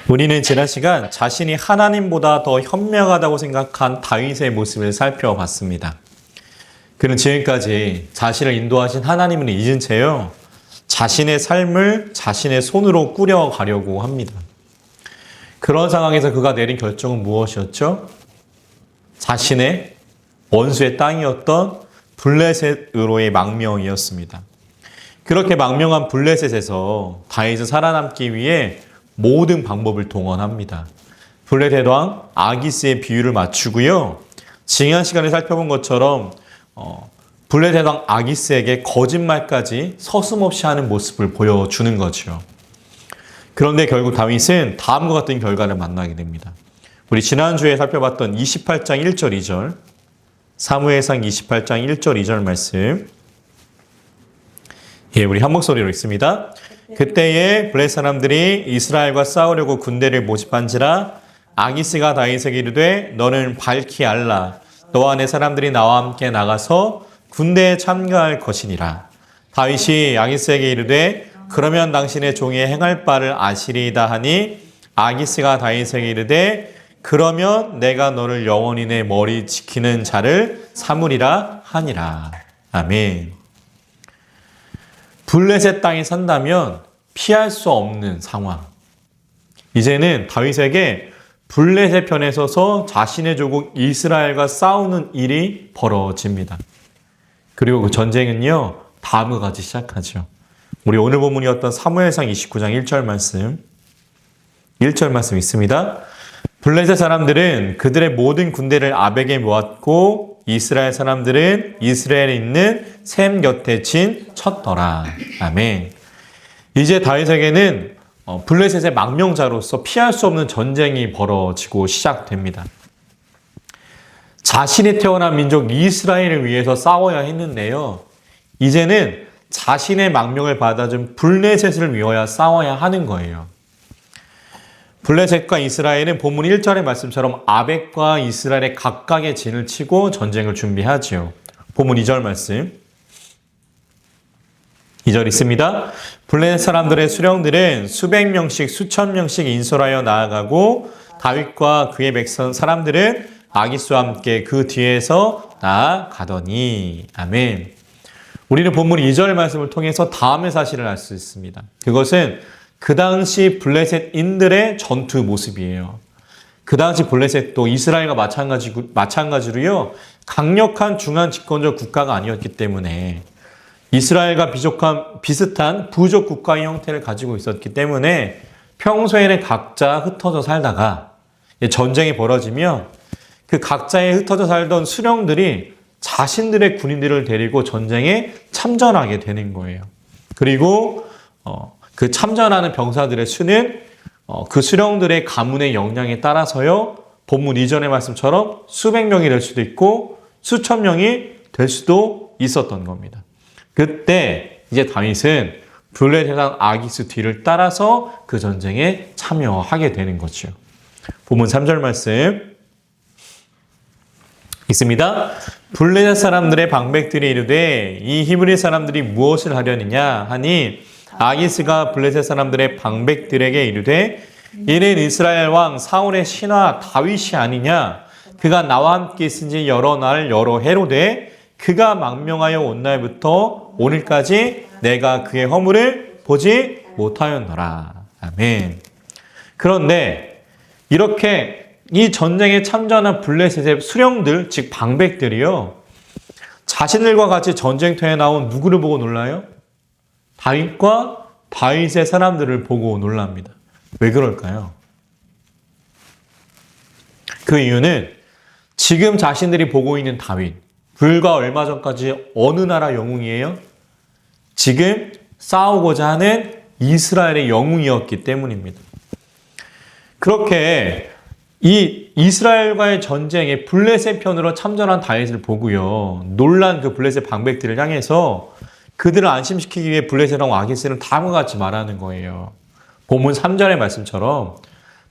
우리는 지난 시간 자신이 하나님보다 더 현명하다고 생각한 다윗의 모습을 살펴봤습니다. 그는 지금까지 자신을 인도하신 하나님을 잊은 채요, 자신의 삶을 자신의 손으로 꾸려가려고 합니다. 그런 상황에서 그가 내린 결정은 무엇이었죠? 자신의 원수의 땅이었던 블레셋으로의 망명이었습니다. 그렇게 망명한 블레셋에서 다윗은 살아남기 위해 모든 방법을 동원합니다. 블레셋 왕 아기스의 비유를 맞추고요. 지난 시간에 살펴본 것처럼 블레셋 왕 아기스에게 거짓말까지 서슴없이 하는 모습을 보여주는 거죠. 그런데 결국 다윗은 다음과 같은 결과를 만나게 됩니다. 우리 지난주에 살펴봤던 28장 1절 2절, 사무엘상 28장 1절 2절 말씀, 우리 한 목소리로 읽습니다. 그때에 블레셋 사람들이 이스라엘과 싸우려고 군대를 모집한지라 아기스가 다윗에게 이르되 너는 밝히 알라. 너와 내 사람들이 나와 함께 나가서 군대에 참가할 것이니라. 다윗이 아기스에게 이르되 그러면 당신의 종이 행할 바를 아시리이다 하니 아기스가 다윗에게 이르되 그러면 내가 너를 영원히 내 머리 지키는 자를 삼으리라 하니라. 아멘. 블레셋 땅에 산다면 피할 수 없는 상황. 이제는 다윗에게 블레셋 편에 서서 자신의 조국 이스라엘과 싸우는 일이 벌어집니다. 그리고 그 전쟁은요, 다음과 같이 시작하죠. 우리 오늘 본문이었던 사무엘상 29장 1절 말씀, 1절 말씀 있습니다. 블레셋 사람들은 그들의 모든 군대를 아벡에 모았고 이스라엘 사람들은 이스라엘에 있는 셈 곁에 친 쳤더라. 아멘. 이제 다윗에게는 블레셋의 망명자로서 피할 수 없는 전쟁이 벌어지고 시작됩니다. 자신이 태어난 민족 이스라엘을 위해서 싸워야 했는데요. 이제는 자신의 망명을 받아준 블레셋을 위하여 싸워야 하는 거예요. 블레셋과 이스라엘은 본문 1절의 말씀처럼 아벡과 이스라엘의 각각의 진을 치고 전쟁을 준비하지요. 본문 2절 말씀. 2절 있습니다. 블레셋 사람들의 수령들은 수백 명씩 수천 명씩 인솔하여 나아가고 다윗과 그의 백성 사람들은 아기스와 함께 그 뒤에서 나아가더니. 아멘. 우리는 본문 2절 말씀을 통해서 다음의 사실을 알 수 있습니다. 그것은 그 당시 블레셋인들의 전투 모습이에요. 그 당시 블레셋도 이스라엘과 마찬가지로요, 강력한 중앙 집권적 국가가 아니었기 때문에 이스라엘과 비슷한 부족 국가의 형태를 가지고 있었기 때문에 평소에는 각자 흩어져 살다가 전쟁이 벌어지면 그 각자에 흩어져 살던 수령들이 자신들의 군인들을 데리고 전쟁에 참전하게 되는 거예요. 그리고 그 참전하는 병사들의 수는 그 수령들의 가문의 역량에 따라서요, 본문 이전의 말씀처럼 수백 명이 될 수도 있고 수천 명이 될 수도 있었던 겁니다. 그때 이제 다윗은 블레셋 왕 아기스 뒤를 따라서 그 전쟁에 참여하게 되는 거죠. 본문 3절 말씀 있습니다. 블레셋 사람들의 방백들이 이르되 이 히브리 사람들이 무엇을 하려느냐 하니 아기스가 블레셋 사람들의 방백들에게 이르되 이는 이스라엘 왕 사울의 신하 다윗이 아니냐. 그가 나와 함께 있은 지 여러 날 여러 해로되 그가 망명하여 온 날부터 오늘까지 내가 그의 허물을 보지 못하였노라. 아멘. 그런데 이렇게 이 전쟁에 참전한 블레셋의 수령들, 즉 방백들이요, 자신들과 같이 전쟁터에 나온 누구를 보고 놀라요? 다윗과 다윗의 사람들을 보고 놀랍니다. 왜 그럴까요? 그 이유는 지금 자신들이 보고 있는 다윗, 불과 얼마 전까지 어느 나라 영웅이에요? 지금 싸우고자 하는 이스라엘의 영웅이었기 때문입니다. 그렇게 이 이스라엘과의 전쟁에 블레셋 편으로 참전한 다윗을 보고요, 놀란 그 블레셋 방백들을 향해서 그들을 안심시키기 위해 블레셋 왕 아기스는 다음과 같이 말하는 거예요. 본문 3절의 말씀처럼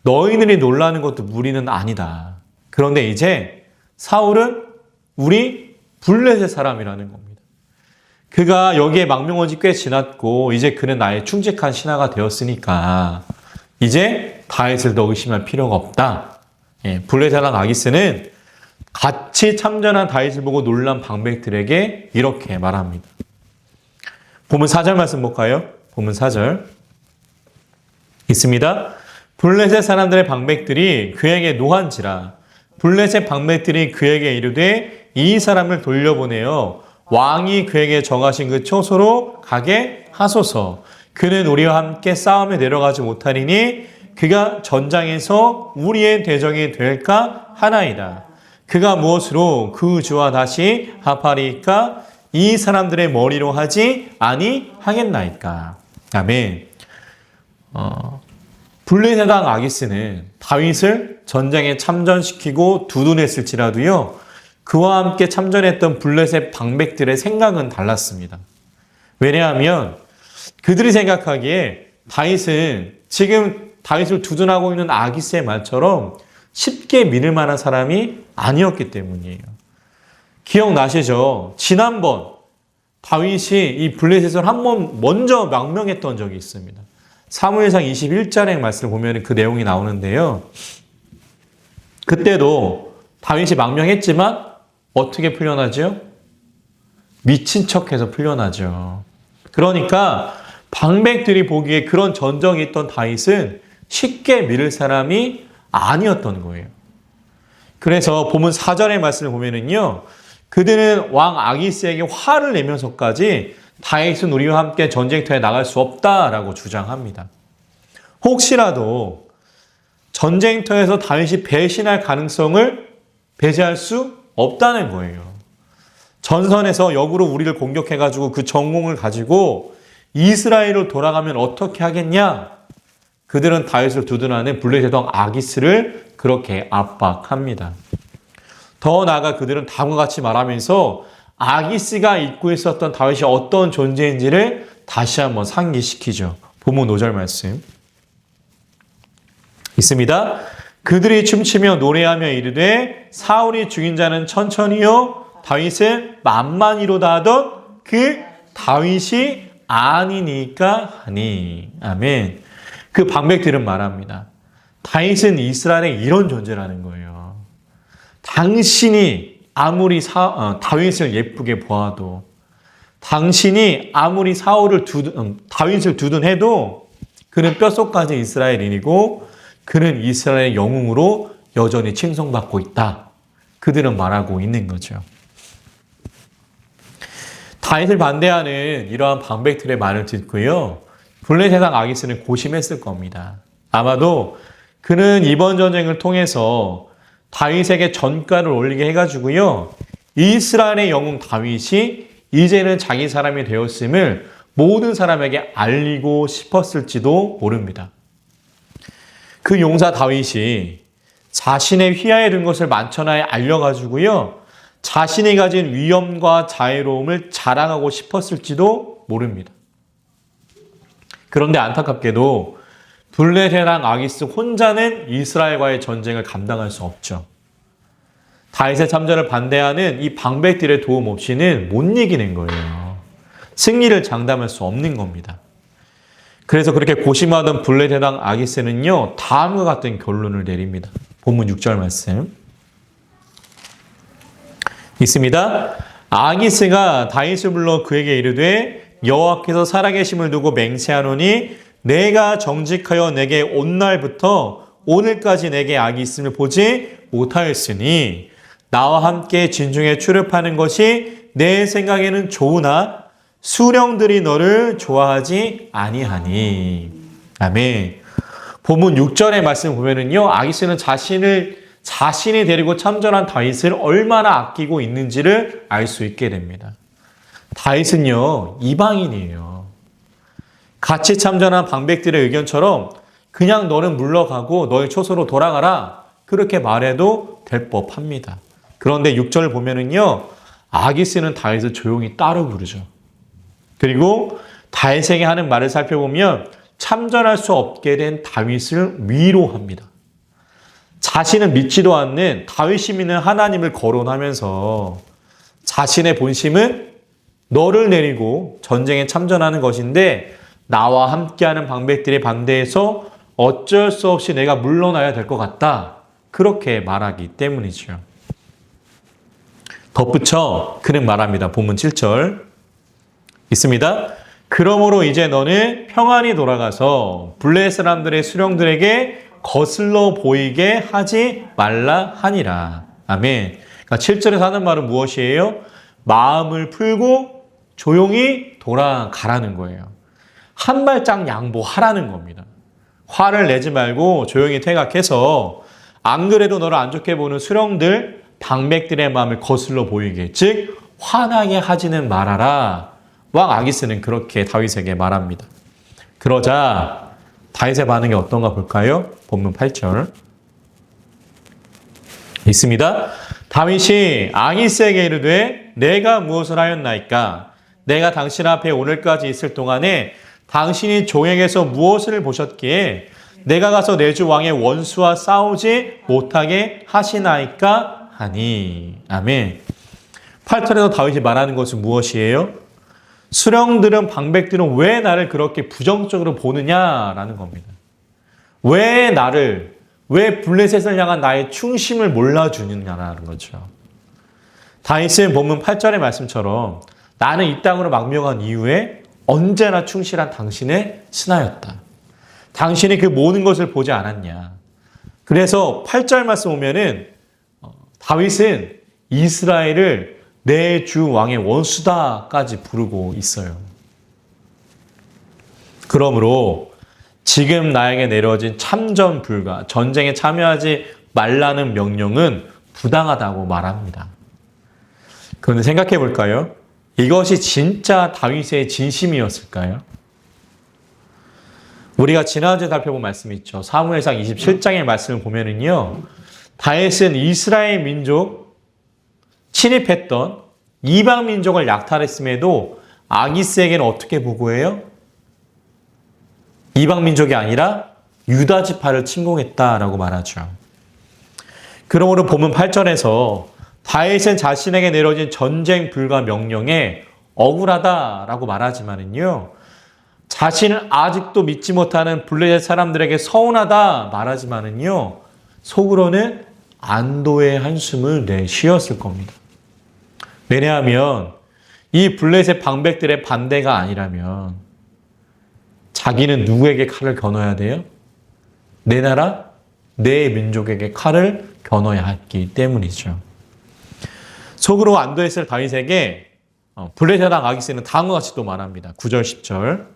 너희들이 놀라는 것도 무리는 아니다. 그런데 이제 사울은 우리 블레셋 사람이라는 겁니다. 그가 여기에 망명한 지 꽤 지났고 이제 그는 나의 충직한 신하가 되었으니까 이제 다윗을 더 의심할 필요가 없다. 블레셋 왕 아기스는 같이 참전한 다윗을 보고 놀란 방백들에게 이렇게 말합니다. 본문 4절 말씀 볼까요? 본문 4절 있습니다. 블레셋 사람들의 방백들이 그에게 노한지라. 블레셋 방백들이 그에게 이르되 이 사람을 돌려보내어 왕이 그에게 정하신 그 초소로 가게 하소서. 그는 우리와 함께 싸움에 내려가지 못하리니 그가 전장에서 우리의 대적이 될까 하나이다. 그가 무엇으로 그 주와 다시 합하리까? 이 사람들의 머리로 하지 아니하겠나이까. 아멘. 블레셋 왕 아기스는 다윗을 전쟁에 참전시키고 두둔했을지라도요, 그와 함께 참전했던 블레셋 방백들의 생각은 달랐습니다. 왜냐하면 그들이 생각하기에 다윗은 지금 다윗을 두둔하고 있는 아기스의 말처럼 쉽게 믿을 만한 사람이 아니었기 때문이에요. 기억나시죠? 지난번 다윗이 이 블레셋을 한번 먼저 망명했던 적이 있습니다. 사무엘상 21장의 말씀을 보면 그 내용이 나오는데요. 그때도 다윗이 망명했지만 어떻게 풀려나죠? 미친 척해서 풀려나죠. 그러니까 방백들이 보기에 그런 전적이 있던 다윗은 쉽게 믿을 사람이 아니었던 거예요. 그래서 본문 4절의 말씀을 보면은요, 그들은 왕 아기스에게 화를 내면서까지 다윗은 우리와 함께 전쟁터에 나갈 수 없다라고 주장합니다. 혹시라도 전쟁터에서 다윗이 배신할 가능성을 배제할 수 없다는 거예요. 전선에서 역으로 우리를 공격해가지고 그 전공을 가지고 이스라엘로 돌아가면 어떻게 하겠냐? 그들은 다윗을 두둔하는 블레셋 왕 아기스를 그렇게 압박합니다. 더 나아가 그들은 다음과 같이 말하면서 아기스가 잊고 있었던 다윗이 어떤 존재인지를 다시 한번 상기시키죠. 본문 5절 말씀 있습니다. 그들이 춤추며 노래하며 이르되 사울이 죽인 자는 천천히요 다윗을 만만히로다 하던 그 다윗이 아니니까 하니. 아멘. 그 방백들은 말합니다. 다윗은 이스라엘의 이런 존재라는 거예요. 당신이 아무리 다윗을 예쁘게 보아도, 당신이 아무리 다윗을 두둔해도 그는 뼛속까지 이스라엘인이고 그는 이스라엘의 영웅으로 여전히 칭송받고 있다. 그들은 말하고 있는 거죠. 다윗을 반대하는 이러한 방백들의 말을 듣고요, 블레셋 왕 아기스는 고심했을 겁니다. 아마도 그는 이번 전쟁을 통해서 다윗에게 전가를 올리게 해가지고요, 이스라엘의 영웅 다윗이 이제는 자기 사람이 되었음을 모든 사람에게 알리고 싶었을지도 모릅니다. 그 용사 다윗이 자신의 휘하에 든 것을 만천하에 알려가지고요, 자신이 가진 위엄과 자애로움을 자랑하고 싶었을지도 모릅니다. 그런데 안타깝게도 블레셋 왕 아기스 혼자는 이스라엘과의 전쟁을 감당할 수 없죠. 다윗의 참전을 반대하는 이 방백들의 도움 없이는 못 이기는 거예요. 승리를 장담할 수 없는 겁니다. 그래서 그렇게 고심하던 블레셋 왕 아기스는요, 다음과 같은 결론을 내립니다. 본문 6절 말씀 있습니다. 아기스가 다윗을 불러 그에게 이르되 여호와께서 살아계심을 두고 맹세하노니 내가 정직하여 내게 온 날부터 오늘까지 내게 악이 있음을 보지 못하였으니 나와 함께 진중에 출입하는 것이 내 생각에는 좋으나 수령들이 너를 좋아하지 아니하니. 아멘. 본문 6절의 말씀을 보면은요, 아기스는 자신이 데리고 참전한 다윗을 얼마나 아끼고 있는지를 알 수 있게 됩니다. 다윗은요, 이방인이에요. 같이 참전한 방백들의 의견처럼 그냥 너는 물러가고 너의 초소로 돌아가라, 그렇게 말해도 될 법합니다. 그런데 6절을 보면은요, 아기스는 다윗을 조용히 따로 부르죠. 그리고 다윗에게 하는 말을 살펴보면 참전할 수 없게 된 다윗을 위로합니다. 자신은 믿지도 않는 다윗이 믿는 하나님을 거론하면서 자신의 본심은 너를 내리고 전쟁에 참전하는 것인데 나와 함께하는 방백들의 반대에서 어쩔 수 없이 내가 물러나야 될 것 같다. 그렇게 말하기 때문이죠. 덧붙여 그는 말합니다. 본문 7절 있습니다. 그러므로 이제 너는 평안히 돌아가서 블레셋 사람들의 수령들에게 거슬러 보이게 하지 말라 하니라. 아멘. 그러니까 7절에서 하는 말은 무엇이에요? 마음을 풀고 조용히 돌아가라는 거예요. 한 발짝 양보하라는 겁니다. 화를 내지 말고 조용히 퇴각해서 안 그래도 너를 안 좋게 보는 수령들, 방백들의 마음을 거슬러 보이게, 즉 화나게 하지는 말아라. 왕 아기스는 그렇게 다윗에게 말합니다. 그러자 다윗의 반응이 어떤가 볼까요? 본문 8절 있습니다. 다윗이 아기스에게 이르되 내가 무엇을 하였나이까? 내가 당신 앞에 오늘까지 있을 동안에 당신이 종에게서 무엇을 보셨기에 내가 가서 내 주 왕의 원수와 싸우지 못하게 하시나이까 하니. 아멘. 8절에서 다윗이 말하는 것은 무엇이에요? 수령들은 방백들은 왜 나를 그렇게 부정적으로 보느냐라는 겁니다. 왜 블레셋을 향한 나의 충심을 몰라주느냐라는 거죠. 다윗은 본문 8절의 말씀처럼 나는 이 땅으로 망명한 이후에 언제나 충실한 당신의 신하였다. 당신이 그 모든 것을 보지 않았냐. 그래서 8절 말씀 보면은 다윗은 이스라엘을 내 주 왕의 원수다까지 부르고 있어요. 그러므로 지금 나에게 내려진 참전 불가, 전쟁에 참여하지 말라는 명령은 부당하다고 말합니다. 그런데 생각해 볼까요? 이것이 진짜 다윗의 진심이었을까요? 우리가 지난주에 살펴본 말씀이 있죠. 사무엘상 27장의 말씀을 보면은요. 다윗은 이스라엘 민족 침입했던 이방 민족을 약탈했음에도 아기스에게는 어떻게 보고해요? 이방 민족이 아니라 유다 지파를 침공했다라고 말하죠. 그러므로 본문 8절에서 다윗은 자신에게 내려진 전쟁 불가 명령에 억울하다라고 말하지만은요. 자신을 아직도 믿지 못하는 블레셋 사람들에게 서운하다 말하지만은요. 속으로는 안도의 한숨을 내쉬었을 겁니다. 왜냐하면 이 블레셋 방백들의 반대가 아니라면 자기는 누구에게 칼을 겨눠야 돼요? 내 나라, 내 민족에게 칼을 겨눠야 했기 때문이죠. 속으로 안도했을 다윗에게 블레셋 왕 아기스는 다음과 같이 또 말합니다. 9절, 10절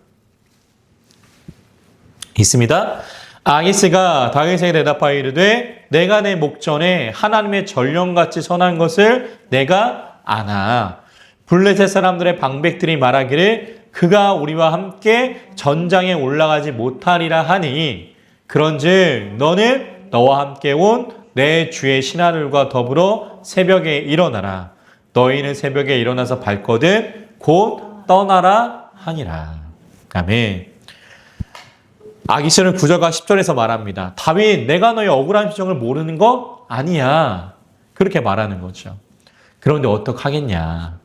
있습니다. 아기스가 다윗에게 대답하여 이르되 내가 내 목전에 하나님의 전령같이 선한 것을 내가 아나. 블레셋 사람들의 방백들이 말하기를 그가 우리와 함께 전장에 올라가지 못하리라 하니 그런즉 너는 너와 함께 온 내 주의 신하들과 더불어 새벽에 일어나라. 너희는 새벽에 일어나서 밟거든 곧 떠나라 하니라. 아멘. 아기스는 9절과 10절에서 말합니다. 다윗, 내가 너의 억울한 심정을 모르는 거 아니야. 그렇게 말하는 거죠. 그런데 어떡하겠냐.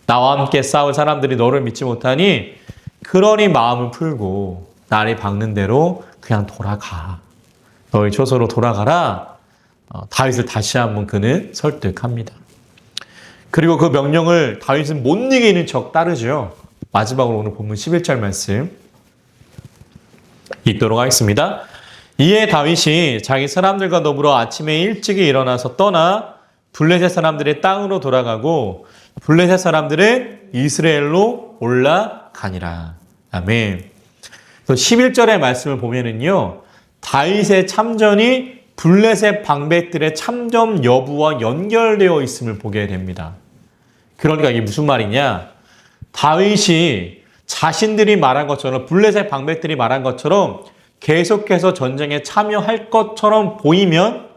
나와 함께 싸울 사람들이 너를 믿지 못하니 그러니 마음을 풀고 나를 박는 대로 그냥 돌아가. 너희 초소로 돌아가라. 다윗을 다시 한번 그는 설득합니다. 그리고 그 명령을 다윗은 못 이기는 척 따르죠. 마지막으로 오늘 본문 11절 말씀 읽도록 하겠습니다. 이에 다윗이 자기 사람들과 더불어 아침에 일찍이 일어나서 떠나 블레셋 사람들의 땅으로 돌아가고 블레셋 사람들은 이스라엘로 올라가니라. 아멘. 11절의 말씀을 보면은요. 다윗의 참전이 블레셋 방백들의 참전 여부와 연결되어 있음을 보게 됩니다. 그러니까 이게 무슨 말이냐? 다윗이 자신들이 말한 것처럼 블레셋 방백들이 말한 것처럼 계속해서 전쟁에 참여할 것처럼 보이면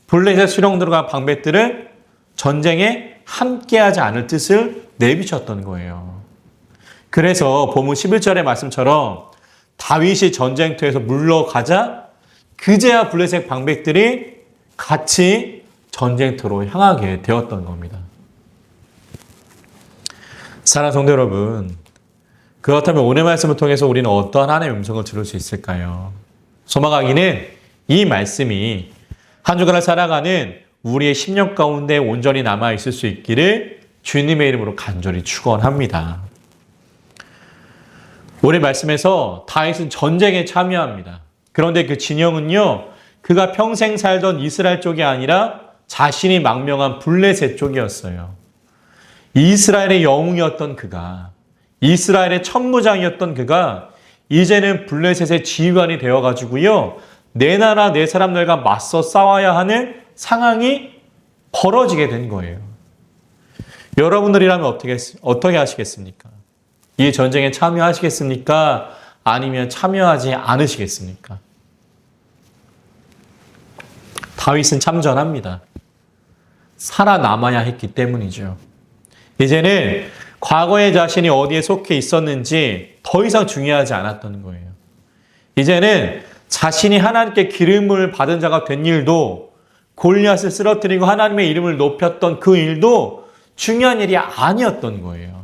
블레셋 수령들과 방백들은 전쟁에 함께하지 않을 뜻을 내비쳤던 거예요. 그래서 본문 11절의 말씀처럼 다윗이 전쟁터에서 물러가자 그제야 블레셋 방백들이 같이 전쟁터로 향하게 되었던 겁니다. 사랑하는 성도 여러분, 그렇다면 오늘 말씀을 통해서 우리는 어떠한 하나님의 음성을 들을 수 있을까요? 소망하기는 이 말씀이 한 주간을 살아가는 우리의 심령 가운데 온전히 남아있을 수 있기를 주님의 이름으로 간절히 축원합니다. 오늘 말씀에서 다윗은 전쟁에 참여합니다. 그런데 그 진영은요, 그가 평생 살던 이스라엘 쪽이 아니라 자신이 망명한 블레셋 쪽이었어요. 이스라엘의 영웅이었던 그가, 이스라엘의 천부장이었던 그가 이제는 블레셋의 지휘관이 되어가지고요, 내 나라 내 사람들과 맞서 싸워야 하는 상황이 벌어지게 된 거예요. 여러분들이라면 어떻게 하시겠습니까? 이 전쟁에 참여하시겠습니까? 아니면 참여하지 않으시겠습니까? 다윗은 참전합니다. 살아남아야 했기 때문이죠. 이제는 과거의 자신이 어디에 속해 있었는지 더 이상 중요하지 않았던 거예요. 이제는 자신이 하나님께 기름을 받은 자가 된 일도, 골리앗을 쓰러뜨리고 하나님의 이름을 높였던 그 일도 중요한 일이 아니었던 거예요.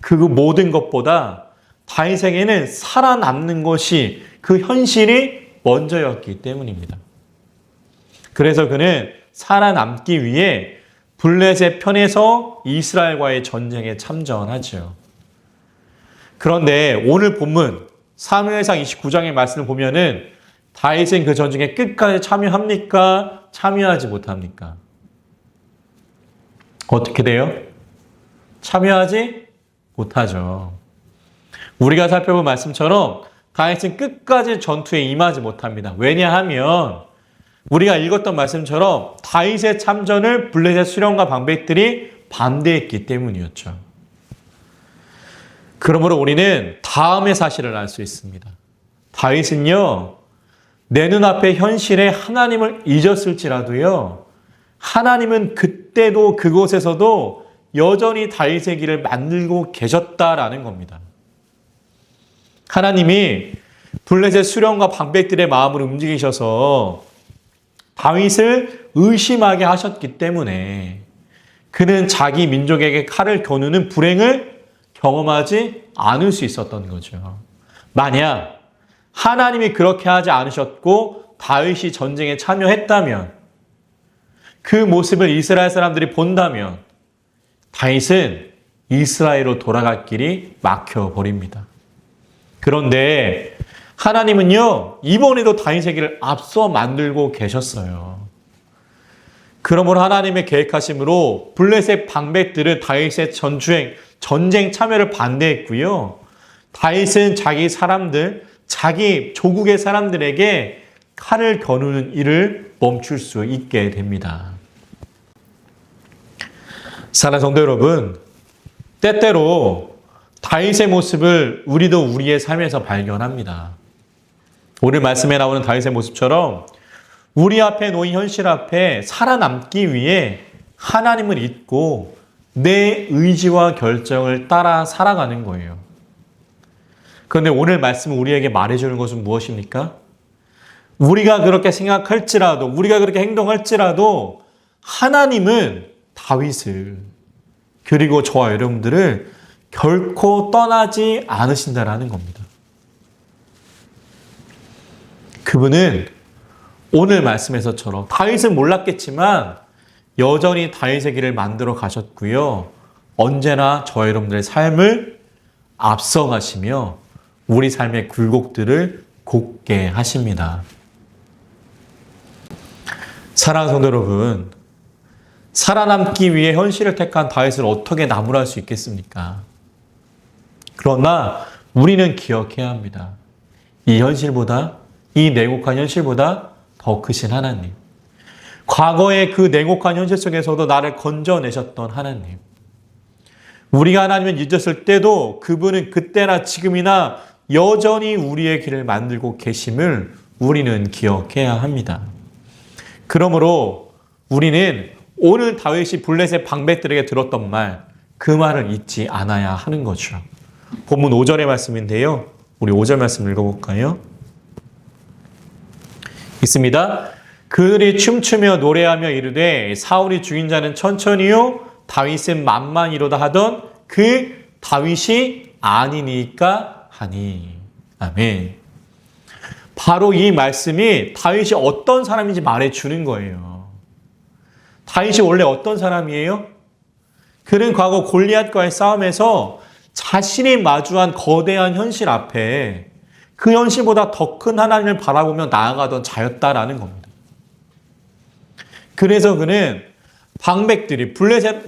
그 모든 것보다 다윗에게는 살아남는 것이, 그 현실이 먼저였기 때문입니다. 그래서 그는 살아남기 위해 블레셋 편에서 이스라엘과의 전쟁에 참전하죠. 그런데 오늘 본문 사무엘상 29장의 말씀을 보면은 다윗은 그 전쟁에 끝까지 참여합니까? 참여하지 못합니까? 어떻게 돼요? 참여하지 못하죠. 우리가 살펴본 말씀처럼 다윗은 끝까지 전투에 임하지 못합니다. 왜냐하면 우리가 읽었던 말씀처럼 다윗의 참전을 블레셋 수령과 방백들이 반대했기 때문이었죠. 그러므로 우리는 다음의 사실을 알 수 있습니다. 다윗은요, 내 눈앞의 현실에 하나님을 잊었을지라도요, 하나님은 그때도 그곳에서도 여전히 다윗의 길을 만들고 계셨다라는 겁니다. 하나님이 블레셋 수령과 방백들의 마음을 움직이셔서 다윗을 의심하게 하셨기 때문에 그는 자기 민족에게 칼을 겨누는 불행을 경험하지 않을 수 있었던 거죠. 만약 하나님이 그렇게 하지 않으셨고 다윗이 전쟁에 참여했다면, 그 모습을 이스라엘 사람들이 본다면 다윗은 이스라엘로 돌아갈 길이 막혀버립니다. 그런데 하나님은요, 이번에도 다윗의 길을 앞서 만들고 계셨어요. 그러므로 하나님의 계획하심으로 블레셋 방백들은 다윗의 전쟁 참여를 반대했고요. 다윗은 자기 사람들, 자기 조국의 사람들에게 칼을 겨누는 일을 멈출 수 있게 됩니다. 사랑하는 성도 여러분, 때때로 다윗의 모습을 우리도 우리의 삶에서 발견합니다. 오늘 말씀에 나오는 다윗의 모습처럼 우리 앞에 놓인 현실 앞에 살아남기 위해 하나님을 잊고 내 의지와 결정을 따라 살아가는 거예요. 그런데 오늘 말씀은 우리에게 말해주는 것은 무엇입니까? 우리가 그렇게 생각할지라도, 우리가 그렇게 행동할지라도 하나님은 다윗을, 그리고 저와 여러분들을 결코 떠나지 않으신다라는 겁니다. 그분은 오늘 말씀에서처럼 다윗은 몰랐겠지만 여전히 다윗의 길을 만들어 가셨고요. 언제나 저와 여러분들의 삶을 앞서가시며 우리 삶의 굴곡들을 곱게 하십니다. 사랑하는 성도 여러분, 살아남기 위해 현실을 택한 다윗을 어떻게 나무랄 수 있겠습니까? 그러나 우리는 기억해야 합니다. 이 현실보다, 이 냉혹한 현실보다 더 크신 하나님, 과거의 그 냉혹한 현실 속에서도 나를 건져내셨던 하나님, 우리가 하나님을 잊었을 때도 그분은 그때나 지금이나 여전히 우리의 길을 만들고 계심을 우리는 기억해야 합니다. 그러므로 우리는 오늘 다윗이 블레셋 방백들에게 들었던 말, 그 말을 잊지 않아야 하는 거죠. 본문 5절의 말씀인데요. 우리 5절 말씀 읽어볼까요? 있습니다. 그들이 춤추며 노래하며 이르되 사울이 죽인 자는 천천히요 다윗은 만만이로다 하던 그 다윗이 아니니까 하니. 아멘. 바로 이 말씀이 다윗이 어떤 사람인지 말해주는 거예요. 다윗이 원래 어떤 사람이에요? 그는 과거 골리앗과의 싸움에서 자신이 마주한 거대한 현실 앞에 그 현실보다 더 큰 하나님을 바라보며 나아가던 자였다라는 겁니다. 그래서 그는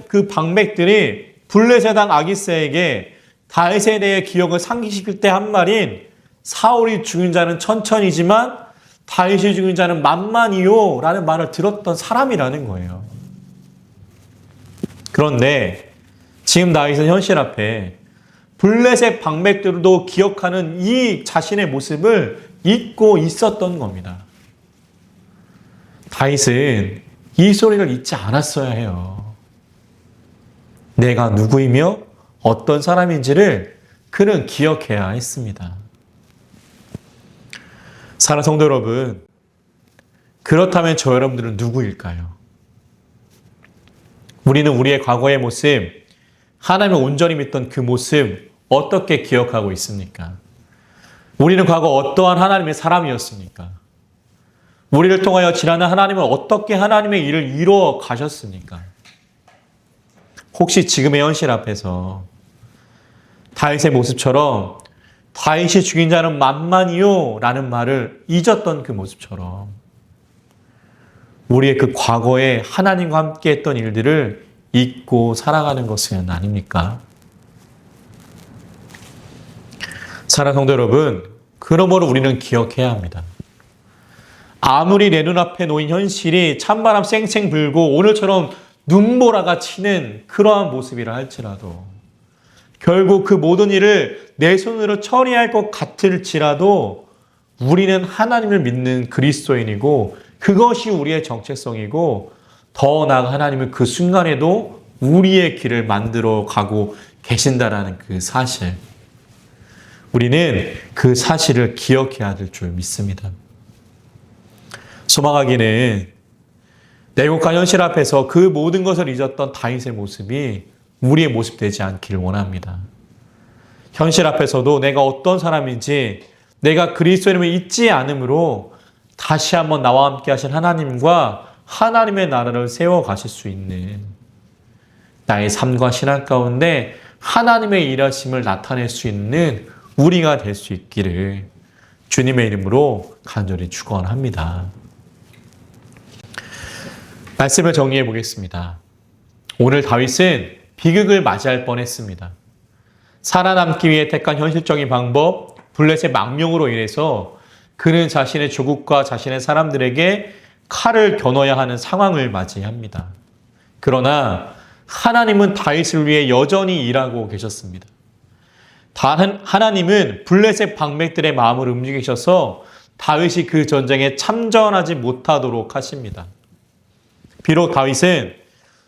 그 방백들이 블레셋 왕 아기스에게 다윗에 대해 기억을 상기시킬 때 한 말인 사울이 죽인 자는 천천히지만 다윗이 죽인 자는 만만이요 라는 말을 들었던 사람이라는 거예요. 그런데 지금 다윗은 현실 앞에 블레셋 방백들도 기억하는 이 자신의 모습을 잊고 있었던 겁니다. 다윗은 이 소리를 잊지 않았어야 해요. 내가 누구이며 어떤 사람인지를 그는 기억해야 했습니다. 사랑하는 성도 여러분, 그렇다면 저 여러분들은 누구일까요? 우리는 우리의 과거의 모습, 하나님을 온전히 믿던 그 모습 어떻게 기억하고 있습니까? 우리는 과거 어떠한 하나님의 사람이었습니까? 우리를 통하여 지나는 하나님은 어떻게 하나님의 일을 이루어 가셨습니까? 혹시 지금의 현실 앞에서 다윗의 모습처럼 다윗이 죽인 자는 만만이요 라는 말을 잊었던 그 모습처럼 우리의 그 과거에 하나님과 함께 했던 일들을 잊고 살아가는 것은 아닙니까? 사랑하는 성도 여러분, 그러므로 우리는 기억해야 합니다. 아무리 내 눈앞에 놓인 현실이 찬바람 쌩쌩 불고 오늘처럼 눈보라가 치는 그러한 모습이라 할지라도 결국 그 모든 일을 내 손으로 처리할 것 같을지라도 우리는 하나님을 믿는 그리스도인이고 그것이 우리의 정체성이고 더 나아가 하나님은 그 순간에도 우리의 길을 만들어 가고 계신다라는 그 사실. 우리는 그 사실을 기억해야 될 줄 믿습니다. 소망하기는 냉혹한 현실 앞에서 그 모든 것을 잊었던 다윗의 모습이 우리의 모습 되지 않기를 원합니다. 현실 앞에서도 내가 어떤 사람인지 내가 그리스도인임을 잊지 않으므로 다시 한번 나와 함께 하신 하나님과 하나님의 나라를 세워 가실 수 있는 나의 삶과 신앙 가운데 하나님의 일하심을 나타낼 수 있는 우리가 될 수 있기를 주님의 이름으로 간절히 축원합니다. 말씀을 정리해 보겠습니다. 오늘 다윗은 비극을 맞이할 뻔했습니다. 살아남기 위해 택한 현실적인 방법, 블레셋 망명으로 인해서 그는 자신의 조국과 자신의 사람들에게 칼을 겨눠야 하는 상황을 맞이합니다. 그러나 하나님은 다윗을 위해 여전히 일하고 계셨습니다. 하나님은 블레셋 방백들의 마음을 움직이셔서 다윗이 그 전쟁에 참전하지 못하도록 하십니다. 비록 다윗은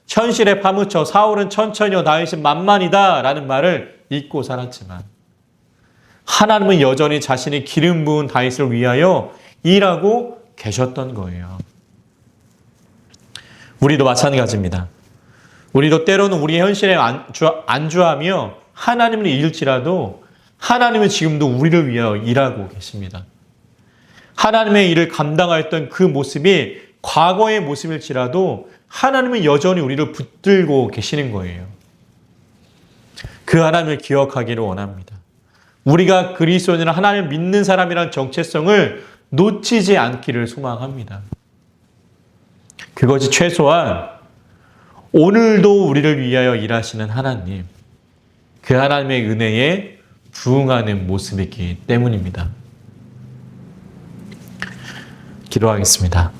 현실에 파묻혀 사울은 천천히요 다윗은 만만이다 라는 말을 잊고 살았지만 하나님은 여전히 자신이 기름 부은 다윗을 위하여 일하고 계셨던 거예요. 우리도 마찬가지입니다. 우리도 때로는 우리의 현실에 안주하며 하나님을 잃을지라도 하나님은 지금도 우리를 위하여 일하고 계십니다. 하나님의 일을 감당하였던 그 모습이 과거의 모습일지라도 하나님은 여전히 우리를 붙들고 계시는 거예요. 그 하나님을 기억하기를 원합니다. 우리가 그리스도인이라 하나님을 믿는 사람이란 정체성을 놓치지 않기를 소망합니다. 그것이 최소한 오늘도 우리를 위하여 일하시는 하나님, 그 하나님의 은혜에 부응하는 모습이기 때문입니다. 기도하겠습니다.